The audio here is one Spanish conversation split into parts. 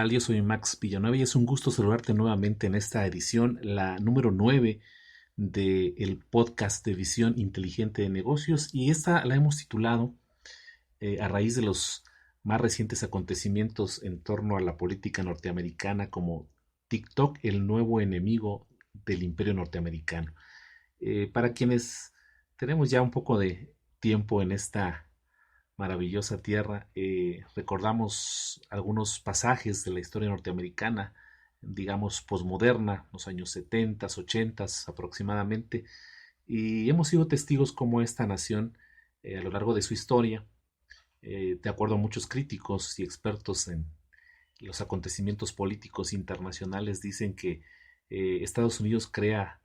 tal? Yo soy Max Villanueva y es un gusto saludarte nuevamente en esta edición, la número 9 del podcast de Visión Inteligente de Negocios, y esta la hemos titulado a raíz de los más recientes acontecimientos en torno a la política norteamericana como TikTok, el nuevo enemigo del imperio norteamericano. Para quienes tenemos ya un poco de tiempo en esta maravillosa tierra, recordamos algunos pasajes de la historia norteamericana, digamos posmoderna, los años 70, 80 aproximadamente, y hemos sido testigos como esta nación a lo largo de su historia, de acuerdo a muchos críticos y expertos en los acontecimientos políticos internacionales, dicen que Estados Unidos crea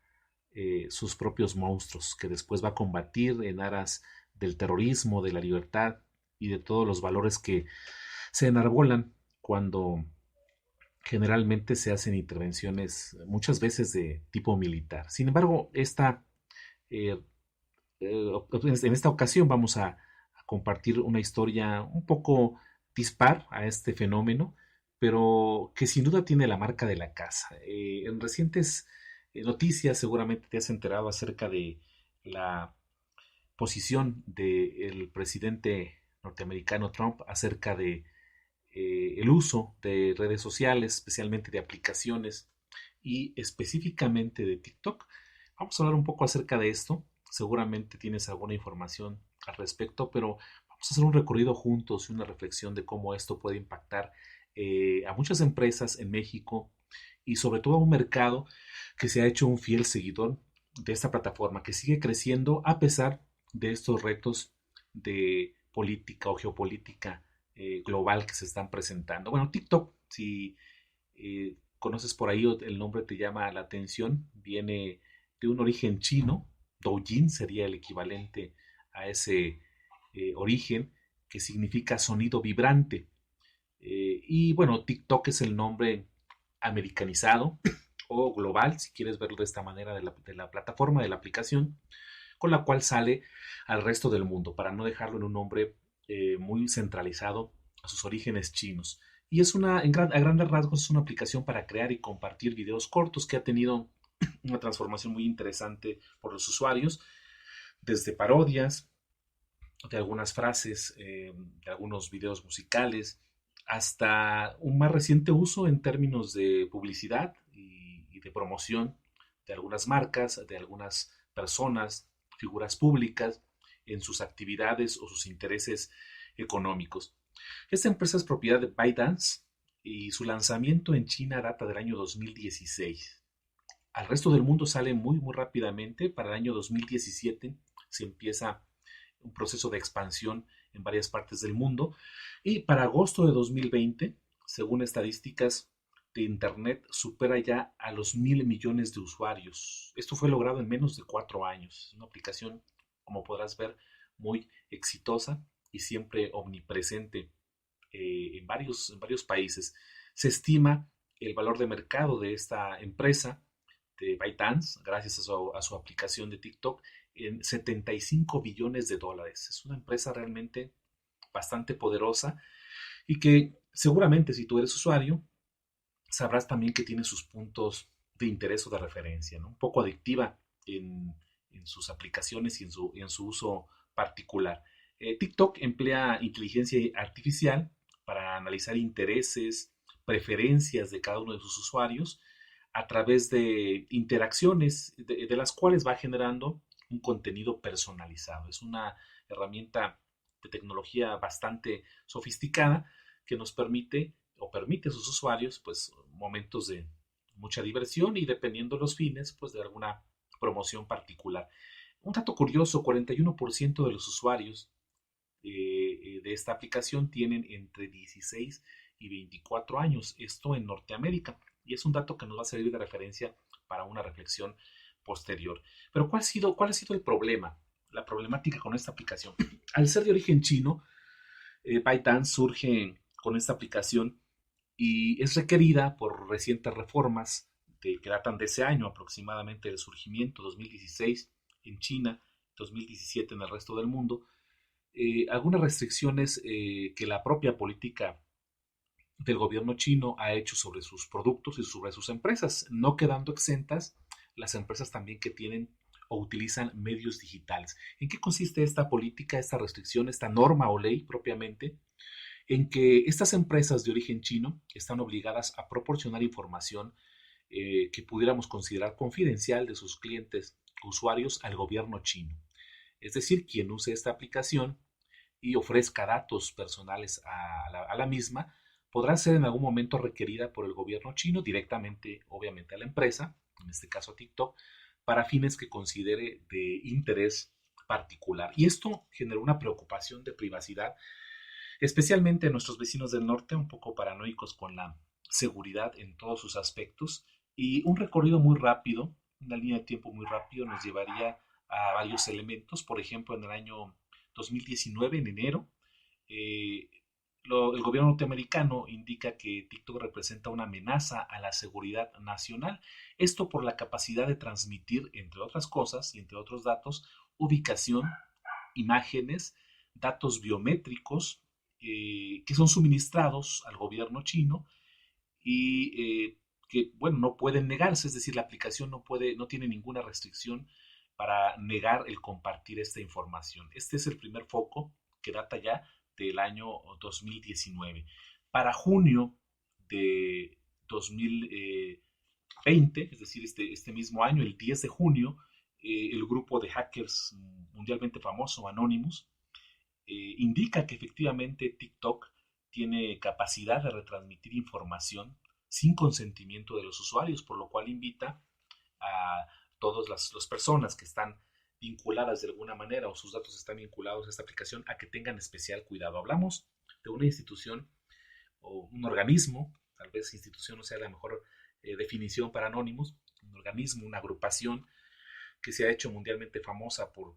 sus propios monstruos que después va a combatir en aras del terrorismo, de la libertad y de todos los valores que se enarbolan cuando generalmente se hacen intervenciones muchas veces de tipo militar. Sin embargo, eh, en esta ocasión vamos a compartir una historia un poco dispar a este fenómeno, pero que sin duda tiene la marca de la casa. En recientes noticias seguramente te has enterado acerca de la posición del presidente norteamericano Trump acerca de el uso de redes sociales, especialmente de aplicaciones y específicamente de TikTok. Vamos a hablar un poco acerca de esto. Seguramente tienes alguna información al respecto, pero vamos a hacer un recorrido juntos y una reflexión de cómo esto puede impactar a muchas empresas en México y sobre todo a un mercado que se ha hecho un fiel seguidor de esta plataforma, que sigue creciendo a pesar de estos retos de política o geopolítica global que se están presentando. Bueno, TikTok, si conoces por ahí o el nombre te llama la atención, viene de un origen chino. Douyin sería el equivalente a ese origen, que significa sonido vibrante. Y bueno, TikTok es el nombre americanizado o global, si quieres verlo de esta manera, de la plataforma, de la aplicación, con la cual sale al resto del mundo, para no dejarlo en un nombre muy centralizado a sus orígenes chinos. Y es a grandes rasgos es una aplicación para crear y compartir videos cortos que ha tenido una transformación muy interesante por los usuarios, desde parodias de algunas frases, de algunos videos musicales, hasta un más reciente uso en términos de publicidad y de promoción de algunas marcas, de algunas personas, figuras públicas, en sus actividades o sus intereses económicos. Esta empresa es propiedad de ByteDance y su lanzamiento en China data del año 2016. Al resto del mundo sale muy rápidamente. Para el año 2017 se empieza un proceso de expansión en varias partes del mundo, y para agosto de 2020, según estadísticas de Internet, supera ya a los 1.000 millones de usuarios. Esto fue logrado en menos de 4 años. Es una aplicación, como podrás ver, muy exitosa y siempre omnipresente en varios países. Se estima el valor de mercado de esta empresa, de ByteDance, gracias a su aplicación de TikTok, en 75 billones de dólares. Es una empresa realmente bastante poderosa y que seguramente, si tú eres usuario, sabrás también que tiene sus puntos de interés o de referencia, ¿no? Un poco adictiva en sus aplicaciones y en su uso particular. TikTok emplea inteligencia artificial para analizar intereses, preferencias de cada uno de sus usuarios a través de interacciones de las cuales va generando un contenido personalizado. Es una herramienta de tecnología bastante sofisticada que nos permite o permite a sus usuarios pues momentos de mucha diversión y, dependiendo de los fines, pues de alguna promoción particular. Un dato curioso: 41% de los usuarios de esta aplicación tienen entre 16 y 24 años, esto en Norteamérica, y es un dato que nos va a servir de referencia para una reflexión posterior. Pero ¿cuál ha sido el problema? La problemática con esta aplicación. Al ser de origen chino, ByteDance surge con esta aplicación y es requerida por recientes reformas que datan de ese año aproximadamente, del surgimiento, 2016 en China, 2017 en el resto del mundo. Algunas restricciones que la propia política del gobierno chino ha hecho sobre sus productos y sobre sus empresas, no quedando exentas las empresas también que tienen o utilizan medios digitales. ¿En qué consiste esta política, esta restricción, esta norma o ley propiamente? En que estas empresas de origen chino están obligadas a proporcionar información que pudiéramos considerar confidencial de sus clientes usuarios al gobierno chino. Es decir, quien use esta aplicación y ofrezca datos personales a la misma, podrá ser en algún momento requerida por el gobierno chino directamente, obviamente, a la empresa, en este caso a TikTok, para fines que considere de interés particular. Y esto generó una preocupación de privacidad, especialmente en nuestros vecinos del norte, un poco paranoicos con la seguridad en todos sus aspectos. Y un recorrido muy rápido, una línea de tiempo muy rápido, nos llevaría a varios elementos. Por ejemplo, en el año 2019, en enero, eh, el gobierno norteamericano indica que TikTok representa una amenaza a la seguridad nacional. Esto por la capacidad de transmitir, entre otras cosas y entre otros datos, ubicación, imágenes, datos biométricos que son suministrados al gobierno chino y que, bueno, no pueden negarse, es decir, la aplicación no tiene ninguna restricción para negar el compartir esta información. Este es el primer foco que data ya del año 2019. Para junio de 2020, es decir, este mismo año, el 10 de junio, el grupo de hackers mundialmente famoso, Anonymous, indica que efectivamente TikTok tiene capacidad de retransmitir información sin consentimiento de los usuarios, por lo cual invita a todas las personas que están vinculadas de alguna manera o sus datos están vinculados a esta aplicación a que tengan especial cuidado. Hablamos de una institución o un organismo, tal vez institución no sea la mejor definición para Anonymous, un organismo, una agrupación que se ha hecho mundialmente famosa por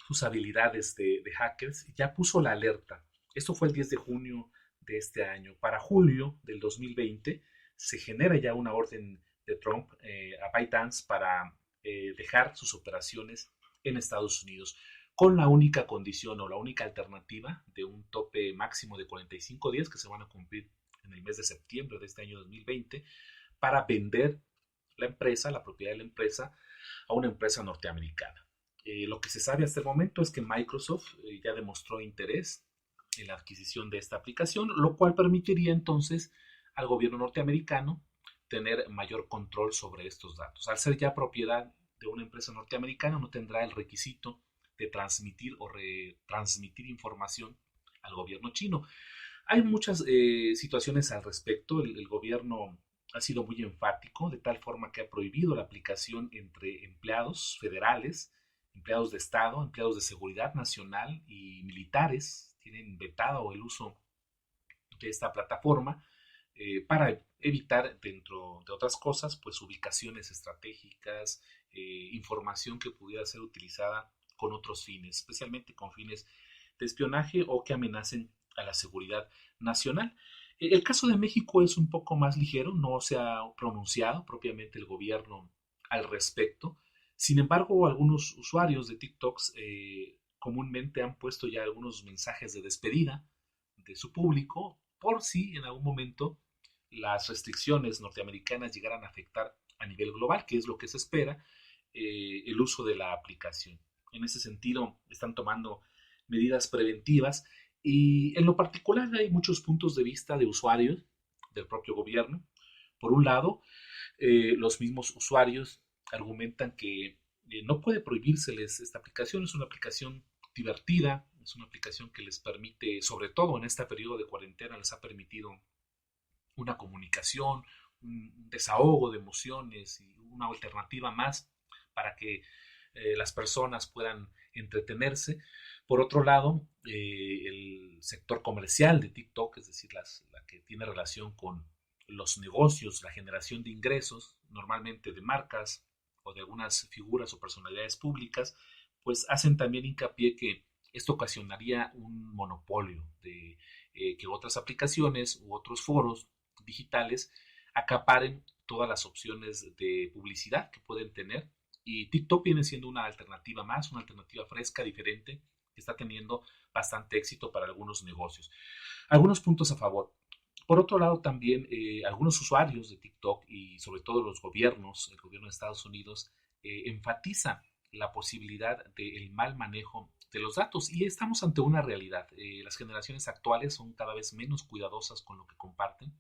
sus habilidades de hackers, ya puso la alerta. Esto fue el 10 de junio de este año. Para julio del 2020 se genera ya una orden de Trump a ByteDance para dejar sus operaciones en Estados Unidos, con la única condición o la única alternativa de un tope máximo de 45 días que se van a cumplir en el mes de septiembre de este año 2020 para vender la empresa, la propiedad de la empresa, a una empresa norteamericana. Lo que se sabe hasta el momento es que Microsoft ya demostró interés en la adquisición de esta aplicación, lo cual permitiría entonces al gobierno norteamericano tener mayor control sobre estos datos. Al ser ya propiedad de una empresa norteamericana, no tendrá el requisito de transmitir o retransmitir información al gobierno chino. Hay muchas situaciones al respecto. El gobierno ha sido muy enfático, de tal forma que ha prohibido la aplicación entre empleados federales, empleados de Estado, empleados de seguridad nacional y militares. Tienen vetado el uso de esta plataforma para evitar, dentro de otras cosas, pues ubicaciones estratégicas, información que pudiera ser utilizada con otros fines, especialmente con fines de espionaje o que amenacen a la seguridad nacional. El caso de México es un poco más ligero, no se ha pronunciado propiamente el gobierno al respecto. Sin embargo, algunos usuarios de TikToks comúnmente han puesto ya algunos mensajes de despedida de su público por si en algún momento las restricciones norteamericanas llegaran a afectar a nivel global, que es lo que se espera, el uso de la aplicación. En ese sentido, están tomando medidas preventivas y en lo particular hay muchos puntos de vista de usuarios del propio gobierno. Por un lado, los mismos usuarios argumentan que no puede prohibírseles esta aplicación, es una aplicación divertida, es una aplicación que les permite, sobre todo en este periodo de cuarentena, les ha permitido una comunicación, un desahogo de emociones y una alternativa más para que las personas puedan entretenerse. Por otro lado, el sector comercial de TikTok, es decir, la que tiene relación con los negocios, la generación de ingresos, normalmente de marcas o de algunas figuras o personalidades públicas, pues hacen también hincapié que esto ocasionaría un monopolio de que otras aplicaciones u otros foros digitales acaparen todas las opciones de publicidad que pueden tener y TikTok viene siendo una alternativa más, una alternativa fresca, diferente, que está teniendo bastante éxito para algunos negocios. Algunos puntos a favor. Por otro lado, también algunos usuarios de TikTok y sobre todo los gobiernos, el gobierno de Estados Unidos, enfatiza la posibilidad del mal manejo de los datos y estamos ante una realidad. Las generaciones actuales son cada vez menos cuidadosas con lo que comparten.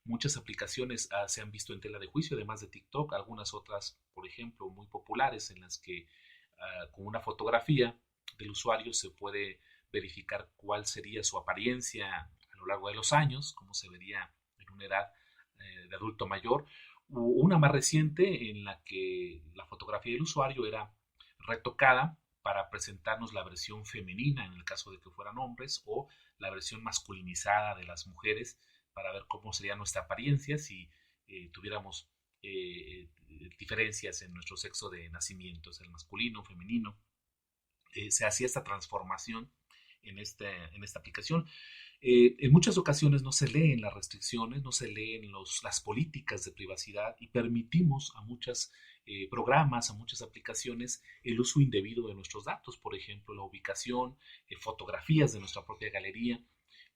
Muchas aplicaciones se han visto en tela de juicio, además de TikTok, algunas otras, por ejemplo, muy populares en las que con una fotografía del usuario se puede verificar cuál sería su apariencia a lo largo de los años, cómo se vería en una edad de adulto mayor, o una más reciente en la que la fotografía del usuario era retocada para presentarnos la versión femenina en el caso de que fueran hombres o la versión masculinizada de las mujeres para ver cómo sería nuestra apariencia si tuviéramos diferencias en nuestro sexo de nacimiento, el masculino, femenino. Se hacía esta transformación en esta aplicación. En muchas ocasiones no se leen las restricciones, no se leen las políticas de privacidad y permitimos a muchos programas, a muchas aplicaciones, el uso indebido de nuestros datos, por ejemplo, la ubicación, fotografías de nuestra propia galería.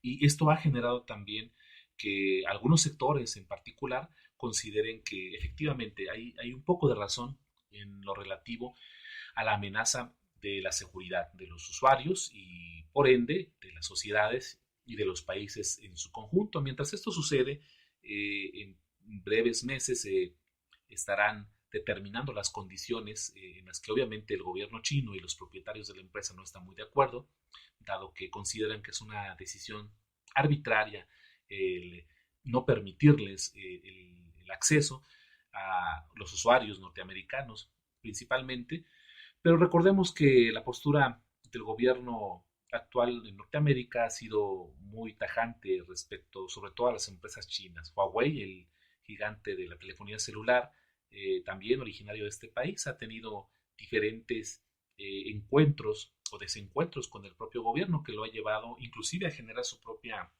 Y esto ha generado también que algunos sectores en particular consideren que efectivamente hay un poco de razón en lo relativo a la amenaza de la seguridad de los usuarios y por ende de las sociedades y de los países en su conjunto. Mientras esto sucede, en breves meses se estarán determinando las condiciones en las que obviamente el gobierno chino y los propietarios de la empresa no están muy de acuerdo, dado que consideran que es una decisión arbitraria el no permitirles el acceso a los usuarios norteamericanos principalmente, pero recordemos que la postura del gobierno actual en Norteamérica ha sido muy tajante respecto sobre todo a las empresas chinas. Huawei, el gigante de la telefonía celular, también originario de este país, ha tenido diferentes encuentros o desencuentros con el propio gobierno que lo ha llevado inclusive a generar su propia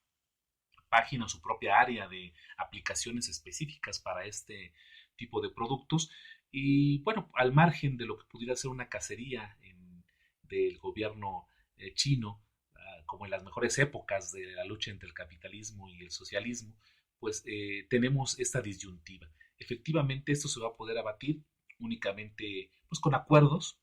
página, su propia área de aplicaciones específicas para este tipo de productos. Y bueno, al margen de lo que pudiera ser una cacería del gobierno chino, como en las mejores épocas de la lucha entre el capitalismo y el socialismo, pues tenemos esta disyuntiva. Efectivamente, esto se va a poder abatir únicamente pues, con acuerdos,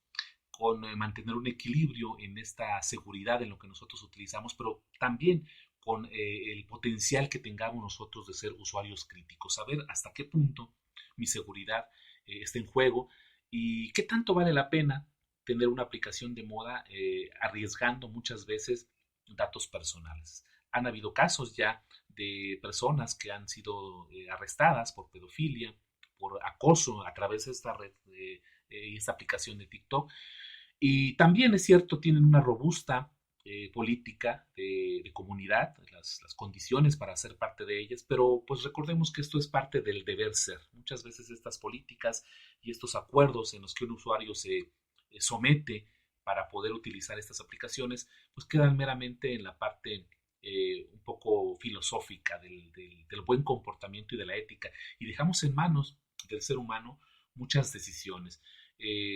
con mantener un equilibrio en esta seguridad en lo que nosotros utilizamos, pero también con el potencial que tengamos nosotros de ser usuarios críticos, saber hasta qué punto mi seguridad está en juego y qué tanto vale la pena tener una aplicación de moda arriesgando muchas veces datos personales. Han habido casos ya de personas que han sido arrestadas por pedofilia, por acoso a través de esta red y esta aplicación de TikTok. Y también es cierto, tienen una robusta política de comunidad, las condiciones para ser parte de ellas, pero pues recordemos que esto es parte del deber ser. Muchas veces estas políticas y estos acuerdos en los que un usuario se somete para poder utilizar estas aplicaciones, pues quedan meramente en la parte un poco filosófica del buen comportamiento y de la ética, y dejamos en manos del ser humano muchas decisiones.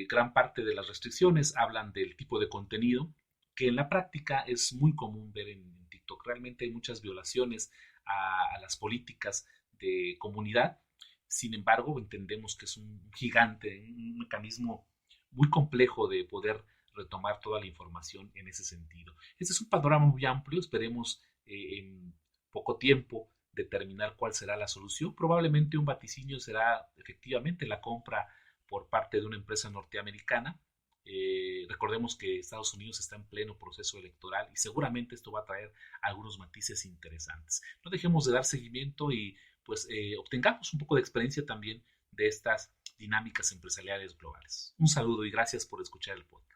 Gran parte de las restricciones hablan del tipo de contenido, que en la práctica es muy común ver en TikTok. Realmente hay muchas violaciones a las políticas de comunidad. Sin embargo, entendemos que es un gigante, un mecanismo muy complejo de poder retomar toda la información en ese sentido. Este es un panorama muy amplio, esperemos en poco tiempo determinar cuál será la solución. Probablemente un vaticinio será efectivamente la compra por parte de una empresa norteamericana. Recordemos que Estados Unidos está en pleno proceso electoral y seguramente esto va a traer algunos matices interesantes. No dejemos de dar seguimiento y pues obtengamos un poco de experiencia también de estas dinámicas empresariales globales. Un saludo y gracias por escuchar el podcast.